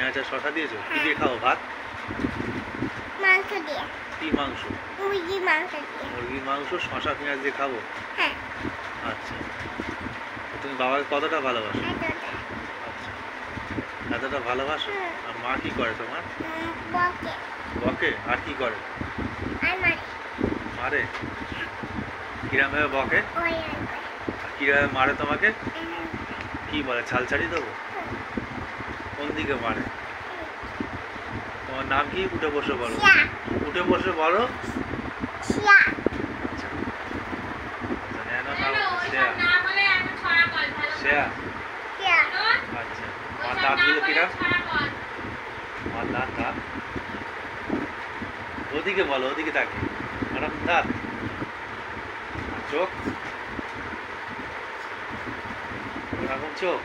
পেঁয়াজ আর শসা দিয়েছো? কি দিয়ে খাও ভাত? মাংস দিয়ে। কি মাংস? মুরগির মাংস দিয়ে। মুরগির মাংস শসা পেঁয়াজ দিয়ে খাবো? হ্যাঁ। আচ্ছা, তুমি বাবাকে কতটা ভালোবাসো? এতটা। আচ্ছা, এতটা ভালোবাসো? আর মা কি করে তোমার? বকে। বকে? আর কি করে? আর মারে। মারে? কিরম ভাবে বকে? ওই আর কিভাবে মারে তোমাকে? কি বলে, ছাল ছাড়িয়ে দেবো? কোন দিকে মারে? তোমার নাম কি? উঠে বসে বলো। উঠে বসে বলো। শিয়া। আচ্ছা, ন্যানো নাম শ্রেয়া। শ্রেয়া? শিয়া। আচ্ছা, আমার দাঁতগুলো কিরম? আমার দাঁত ওদিকে বলো, ওদিকে তাকে। ম্যাডাম দাঁত, চোখ ওরকম চোখ?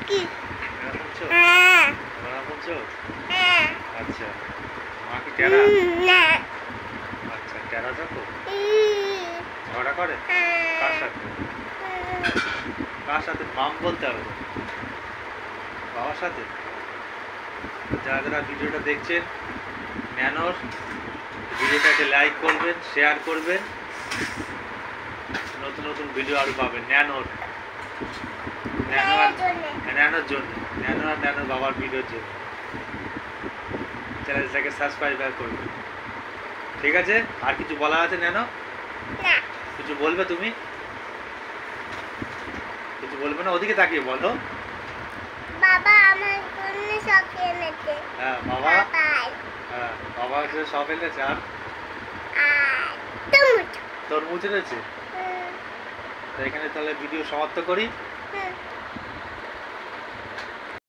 কি? এরকম চোখ? হ্যাঁ। ওরকম চোখ? হ্যাঁ। আচ্ছা, মা কি টেরা? না। আচ্ছা, টেরা চোখ? ঝগড়া করে? কার সাথে? কার সাথে? মাম বলতে হবে তো। বাবার সাথে? যারা যারা ভিডিওটা দেখছেন, ন্যানোর ভিডিওটাকে লাইক করবেন, শেয়ার করবেন, নতুন নতুন ভিডিও আরও পাবেন ন্যানোর ন্যানোর জন্য, ন্যানো আর ন্যানোর বাবার ভিডিওর জন্য চ্যানেলটাকে সাবস্ক্রাইব করবেন। ঠিক আছে? আর কিছু বলা আছে ন্যানো? কিছু বলবে তুমি? কিছু বলবে না? ওদিকে তাকিয়ে বলো। বাবা আমার জন্য সব এনেছে। হ্যাঁ বাবা। হ্যাঁ বাবা সব এনেছে। আর তরমুজ এনেছে। তো এখানে তাহলে ভিডিও সমাপ্ত করি।